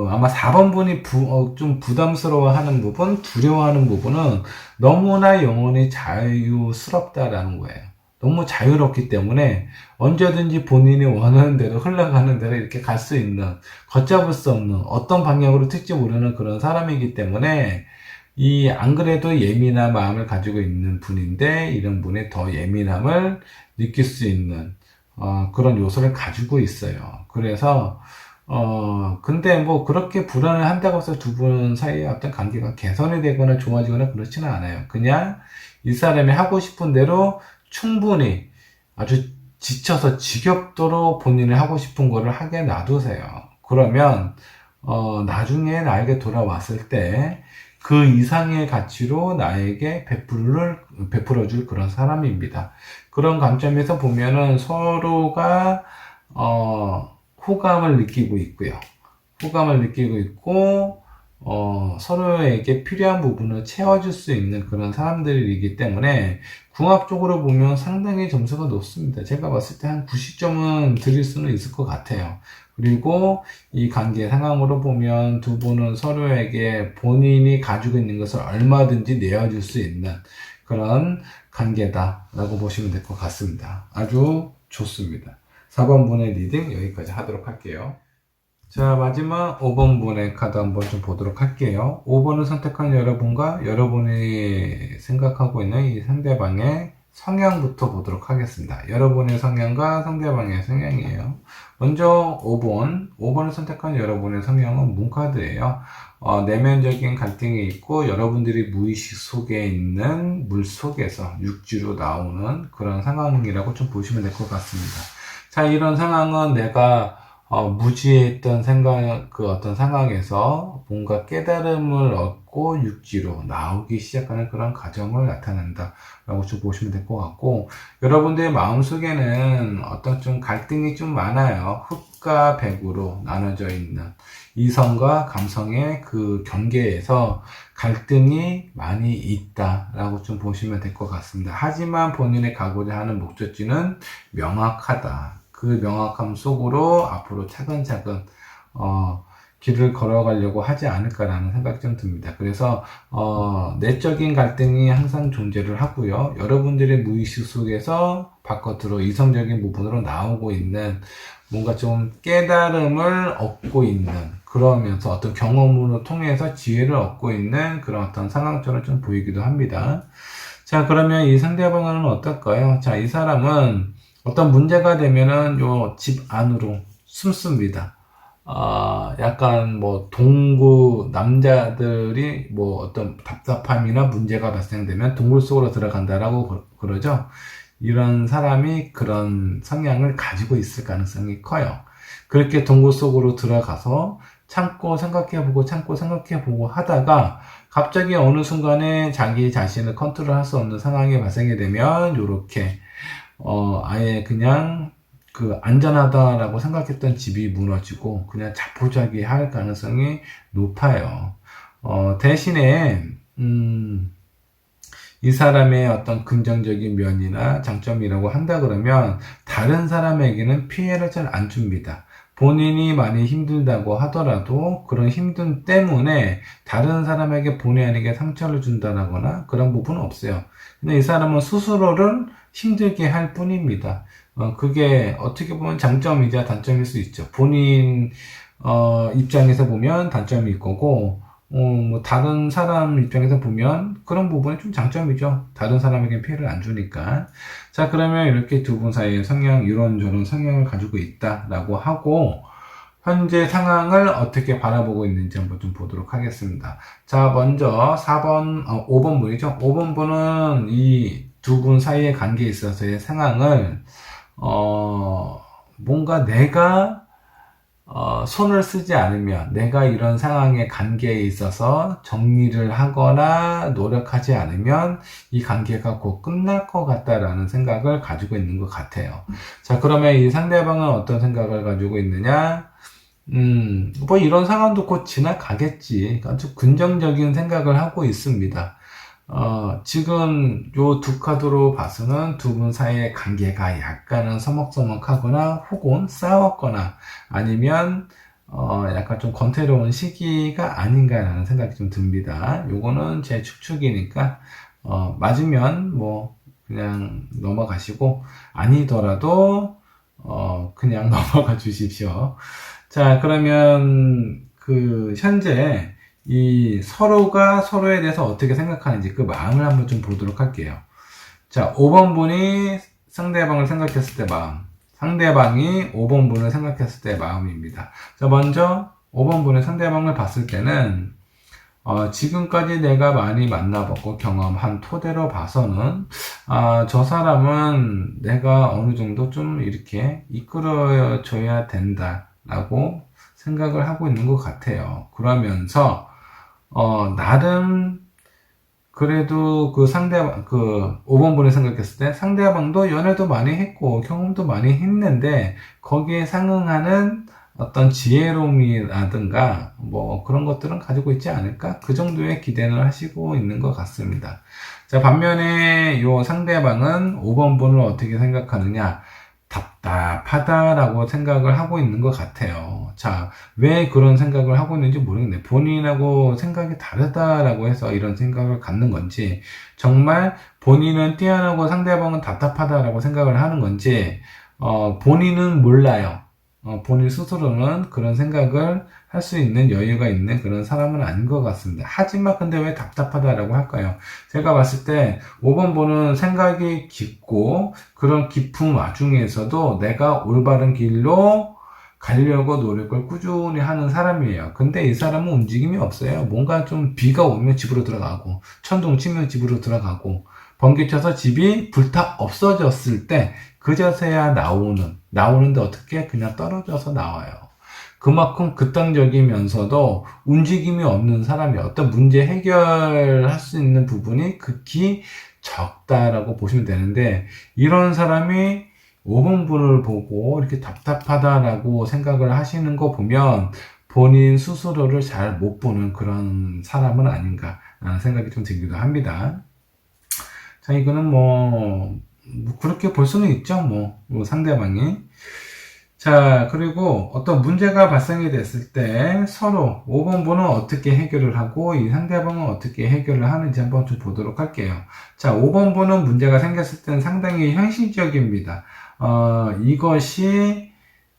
아마 4번 분이 좀 부담스러워하는 부분, 두려워하는 부분은 너무나 영혼이 자유스럽다라는 거예요. 너무 자유롭기 때문에 언제든지 본인이 원하는 대로 흘러가는 대로 이렇게 갈 수 있는, 걷잡을 수 없는, 어떤 방향으로 튈지 모르는 그런 사람이기 때문에 안 그래도 예민한 마음을 가지고 있는 분인데 이런 분이 더 예민함을 느낄 수 있는 그런 요소를 가지고 있어요. 그래서 근데 뭐 그렇게 불안을 한다고 해서 두 분 사이에 어떤 관계가 개선이 되거나 좋아지거나 그렇지는 않아요. 그냥 이 사람이 하고 싶은 대로 충분히 아주 지쳐서 지겹도록 본인이 하고 싶은 거를 하게 놔두세요. 그러면 나중에 나에게 돌아왔을 때 그 이상의 가치로 나에게 베풀어줄 그런 사람입니다. 그런 관점에서 보면은 서로가 호감을 느끼고 있고요. 호감을 느끼고 있고, 서로에게 필요한 부분을 채워줄 수 있는 그런 사람들이기 때문에 궁합적으로 보면 상당히 점수가 높습니다. 제가 봤을 때 한 90점은 드릴 수는 있을 것 같아요. 그리고 이 관계 상황으로 보면 두 분은 서로에게 본인이 가지고 있는 것을 얼마든지 내어줄 수 있는 그런 관계다라고 보시면 될 것 같습니다. 아주 좋습니다. 4번 분의 리딩 여기까지 하도록 할게요. 자, 마지막 5번 분의 카드 한번 좀 보도록 할게요. 5번을 선택한 여러분과 여러분이 생각하고 있는 이 상대방의 성향부터 보도록 하겠습니다. 여러분의 성향과 상대방의 성향이에요. 먼저 5번을 선택한 여러분의 성향은 문카드예요. 내면적인 갈등이 있고 여러분들이 무의식 속에 있는 물 속에서 육지로 나오는 그런 상황이라고 좀 보시면 될 것 같습니다. 자, 이런 상황은 내가 무지했던 어떤 상황에서 뭔가 깨달음을 얻고 육지로 나오기 시작하는 그런 과정을 나타낸다 라고 좀 보시면 될 것 같고, 여러분들의 마음속에는 어떤 좀 갈등이 좀 많아요. 흑과 백으로 나눠져 있는 이성과 감성의 그 경계에서 갈등이 많이 있다 라고 좀 보시면 될 것 같습니다. 하지만 본인이 가고자 하는 목적지는 명확하다. 그 명확함 속으로 앞으로 차근차근 길을 걸어가려고 하지 않을까라는 생각이 좀 듭니다. 그래서 내적인 갈등이 항상 존재를 하고요. 여러분들의 무의식 속에서 바깥으로 이성적인 부분으로 나오고 있는 뭔가 좀 깨달음을 얻고 있는, 그러면서 어떤 경험으로 통해서 지혜를 얻고 있는 그런 어떤 상황처럼 좀 보이기도 합니다. 자, 그러면 이 상대방은 어떨까요? 자, 이 사람은 어떤 문제가 되면은 요 집 안으로 숨습니다. 약간 뭐 동구 남자들이 뭐 어떤 답답함이나 문제가 발생되면 동굴 속으로 들어간다라고 그러죠. 이런 사람이 그런 성향을 가지고 있을 가능성이 커요. 그렇게 동굴 속으로 들어가서 참고 생각해보고 하다가 갑자기 어느 순간에 자기 자신을 컨트롤할 수 없는 상황이 발생이 되면 요렇게 아예 그냥 그 안전하다라고 생각했던 집이 무너지고 그냥 자포자기 할 가능성이 높아요. 대신에 이 사람의 어떤 긍정적인 면이나 장점이라고 한다 그러면 다른 사람에게는 피해를 잘 안 줍니다. 본인이 많이 힘들다고 하더라도 그런 힘듦 때문에 다른 사람에게 본의 아니게 상처를 준다거나 그런 부분은 없어요. 근데 이 사람은 스스로를 힘들게 할 뿐입니다. 그게 어떻게 보면 장점이자 단점일 수 있죠. 본인 입장에서 보면 단점일 거고, 뭐 다른 사람 입장에서 보면 그런 부분이 좀 장점이죠. 다른 사람에게 피해를 안 주니까. 자, 그러면 이렇게 두 분 사이의 성향, 이런저런 성향을 가지고 있다라고 하고, 현재 상황을 어떻게 바라보고 있는지 한번 좀 보도록 하겠습니다. 자, 먼저 5번 분이죠. 5번 분은 이 두 분 사이의 관계에 있어서의 상황을, 뭔가 내가 손을 쓰지 않으면, 내가 이런 상황의 관계에 있어서 정리를 하거나 노력하지 않으면 이 관계가 곧 끝날 것 같다라는 생각을 가지고 있는 것 같아요. 자, 그러면 이 상대방은 어떤 생각을 가지고 있느냐? 뭐 이런 상황도 곧 지나가겠지. 아주 긍정적인 생각을 하고 있습니다. 지금 요 두 카드로 봐서는 두 분 사이의 관계가 약간은 서먹서먹하거나 혹은 싸웠거나 아니면 약간 좀 권태로운 시기가 아닌가라는 생각이 좀 듭니다. 요거는 제 추측이니까 맞으면 뭐 그냥 넘어가시고 아니더라도 그냥 넘어가 주십시오. 자, 그러면 그 현재 이 서로가 서로에 대해서 어떻게 생각하는지 그 마음을 한번 좀 보도록 할게요. 자, 5번 분이 상대방을 생각했을 때 마음, 상대방이 5번 분을 생각했을 때 마음입니다. 자, 먼저 5번 분의 상대방을 봤을 때는 지금까지 내가 많이 만나봤고 경험한 토대로 봐서는 저 사람은 내가 어느 정도 좀 이렇게 이끌어줘야 된다라고 생각을 하고 있는 것 같아요. 그러면서 나름 그래도 그 상대방, 그 5번 분을 생각했을 때 상대방도 연애도 많이 했고 경험도 많이 했는데 거기에 상응하는 어떤 지혜로움이라든가 뭐 그런 것들은 가지고 있지 않을까? 그 정도의 기대는 하시고 있는 것 같습니다. 자, 반면에 요 상대방은 5번 분을 어떻게 생각하느냐? 답답하다라고 생각을 하고 있는 것 같아요. 자, 왜 그런 생각을 하고 있는지 모르겠네. 본인하고 생각이 다르다라고 해서 이런 생각을 갖는 건지, 정말 본인은 뛰어나고 상대방은 답답하다라고 생각을 하는 건지, 본인은 몰라요. 본인 스스로는 그런 생각을 할 수 있는 여유가 있는 그런 사람은 아닌 것 같습니다. 하지만 근데 왜 답답하다라고 할까요? 제가 봤을 때 5번 분은 생각이 깊고 그런 깊은 와중에서도 내가 올바른 길로 가려고 노력을 꾸준히 하는 사람이에요. 근데 이 사람은 움직임이 없어요. 뭔가 좀 비가 오면 집으로 들어가고 천둥 치면 집으로 들어가고 번개쳐서 집이 불타 없어졌을 때 그저서야 나오는데 어떻게 그냥 떨어져서 나와요. 그만큼 극단적이면서도 움직임이 없는 사람이 어떤 문제 해결할 수 있는 부분이 극히 적다라고 보시면 되는데 이런 사람이 5번 분을 보고 이렇게 답답하다라고 생각을 하시는 거 보면 본인 스스로를 잘 못 보는 그런 사람은 아닌가 라는 생각이 좀 들기도 합니다. 자, 이거는 뭐 그렇게 볼 수는 있죠. 뭐 상대방이. 자, 그리고 어떤 문제가 발생이 됐을 때 서로 5번 분은 어떻게 해결을 하고 이 상대방은 어떻게 해결을 하는지 한번 좀 보도록 할게요. 자, 5번 분은 문제가 생겼을 때는 상당히 현실적입니다. 이것이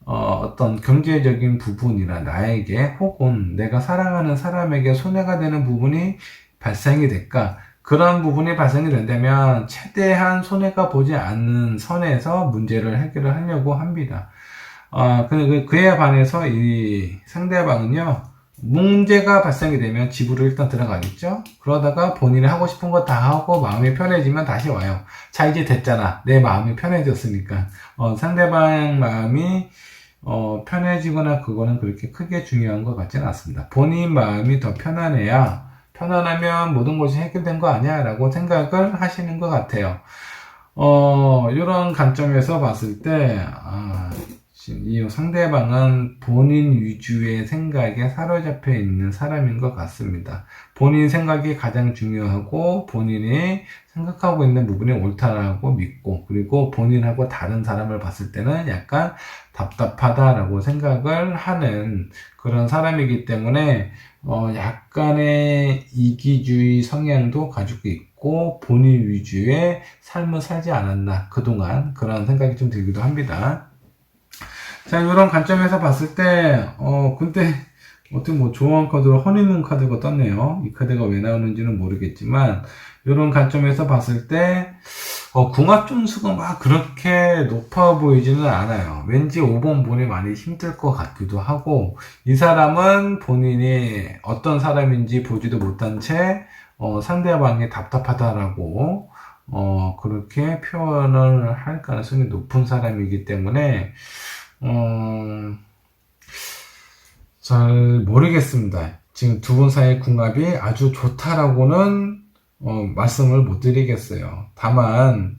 어떤 경제적인 부분이나 나에게 혹은 내가 사랑하는 사람에게 손해가 되는 부분이 발생이 될까? 그런 부분이 발생이 된다면 최대한 손해가 보지 않는 선에서 문제를 해결을 하려고 합니다. 그에 반해서 이 상대방은요, 문제가 발생이 되면 집으로 일단 들어가겠죠? 그러다가 본인이 하고 싶은 거 다 하고 마음이 편해지면 다시 와요. 자, 이제 됐잖아. 내 마음이 편해졌으니까. 상대방 마음이, 편해지거나 그거는 그렇게 크게 중요한 것 같지는 않습니다. 본인 마음이 더 편안하면 모든 것이 해결된 거 아니야? 라고 생각을 하시는 것 같아요. 이런 관점에서 봤을 때, 이 상대방은 본인 위주의 생각에 사로잡혀 있는 사람인 것 같습니다. 본인 생각이 가장 중요하고 본인이 생각하고 있는 부분이 옳다라고 믿고 그리고 본인하고 다른 사람을 봤을 때는 약간 답답하다라고 생각을 하는 그런 사람이기 때문에 약간의 이기주의 성향도 가지고 있고 본인 위주의 삶을 살지 않았나 그동안 그런 생각이 좀 들기도 합니다. 자, 이런 관점에서 봤을 때, 근데, 어떻게 뭐, 조언 카드로 허니문 카드가 떴네요. 이 카드가 왜 나오는지는 모르겠지만, 이런 관점에서 봤을 때, 궁합 점수가 막 그렇게 높아 보이지는 않아요. 왠지 5번 분이 많이 힘들 것 같기도 하고, 이 사람은 본인이 어떤 사람인지 보지도 못한 채, 상대방이 답답하다라고, 그렇게 표현을 할 가능성이 높은 사람이기 때문에, 잘 모르겠습니다. 지금 두 분 사이의 궁합이 아주 좋다라고는 말씀을 못 드리겠어요. 다만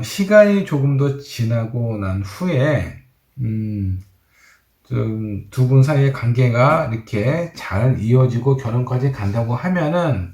시간이 조금 더 지나고 난 후에 두 분 사이의 관계가 이렇게 잘 이어지고 결혼까지 간다고 하면은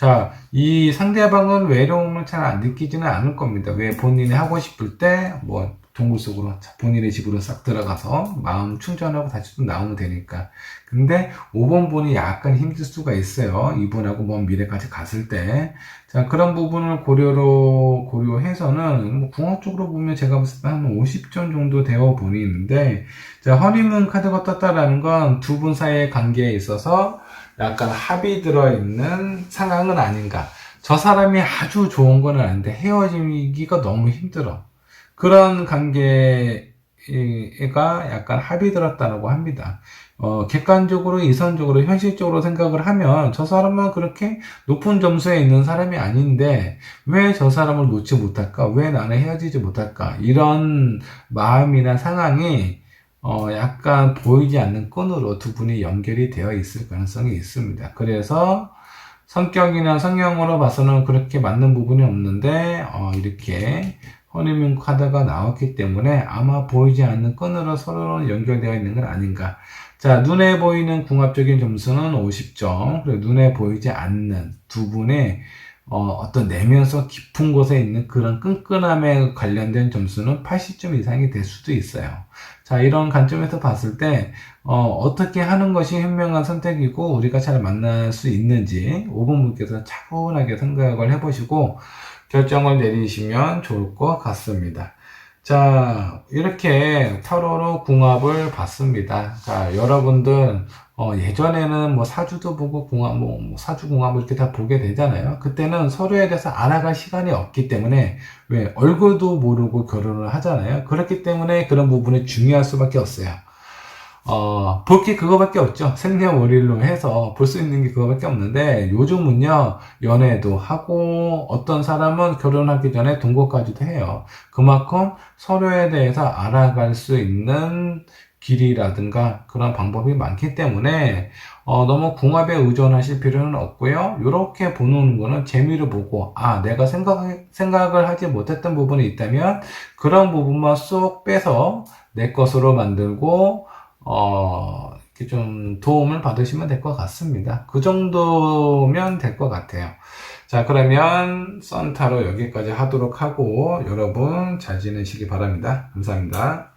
자, 이 상대방은 외로움을 잘 안 느끼지는 않을 겁니다. 왜 본인이 하고 싶을 때, 뭐, 동굴 속으로, 본인의 집으로 싹 들어가서 마음 충전하고 다시 또 나오면 되니까. 근데 5번 분이 약간 힘들 수가 있어요. 이분하고 먼 미래까지 갔을 때. 자, 그런 부분을 고려해서는, 뭐, 궁합적으로 보면 제가 봤을 때 한 50점 정도 되어 보이는데, 자, 허니문 카드가 떴다라는 건 두 분 사이의 관계에 있어서 약간 합이 들어있는 상황은 아닌가. 저 사람이 아주 좋은 건 아닌데 헤어지기가 너무 힘들어. 그런 관계가 약간 합이 들었다고 합니다. 객관적으로, 이선적으로, 현실적으로 생각을 하면 저 사람은 그렇게 높은 점수에 있는 사람이 아닌데 왜 저 사람을 놓지 못할까? 왜 나는 헤어지지 못할까? 이런 마음이나 상황이 약간 보이지 않는 끈으로 두 분이 연결이 되어 있을 가능성이 있습니다. 그래서 성격이나 성향으로 봐서는 그렇게 맞는 부분이 없는데, 이렇게 허니문 카드가 나왔기 때문에 아마 보이지 않는 끈으로 서로 연결되어 있는 건 아닌가. 자, 눈에 보이는 궁합적인 점수는 50점, 그리고 눈에 보이지 않는 두 분의 어떤 내면서 깊은 곳에 있는 그런 끈끈함에 관련된 점수는 80점 이상이 될 수도 있어요. 자, 이런 관점에서 봤을 때, 어떻게 하는 것이 현명한 선택이고, 우리가 잘 만날 수 있는지, 5번 분께서 차분하게 생각을 해보시고, 결정을 내리시면 좋을 것 같습니다. 자, 이렇게 타로로 궁합을 봤습니다. 자, 여러분들, 예전에는 뭐 사주도 보고 궁합, 뭐 사주 궁합을 이렇게 다 보게 되잖아요. 그때는 서로에 대해서 알아갈 시간이 없기 때문에, 왜, 얼굴도 모르고 결혼을 하잖아요. 그렇기 때문에 그런 부분이 중요할 수밖에 없어요. 볼 게 그거밖에 없죠. 생년월일로 해서 볼 수 있는 게 그거밖에 없는데, 요즘은요, 연애도 하고, 어떤 사람은 결혼하기 전에 동거까지도 해요. 그만큼 서로에 대해서 알아갈 수 있는 길이라든가 그런 방법이 많기 때문에, 너무 궁합에 의존하실 필요는 없고요. 이렇게 보는 거는 재미를 보고, 내가 생각을 하지 못했던 부분이 있다면, 그런 부분만 쏙 빼서 내 것으로 만들고, 이렇게 좀 도움을 받으시면 될 것 같습니다. 그 정도면 될 것 같아요. 자, 그러면 썬타로 여기까지 하도록 하고 여러분 잘 지내시기 바랍니다. 감사합니다.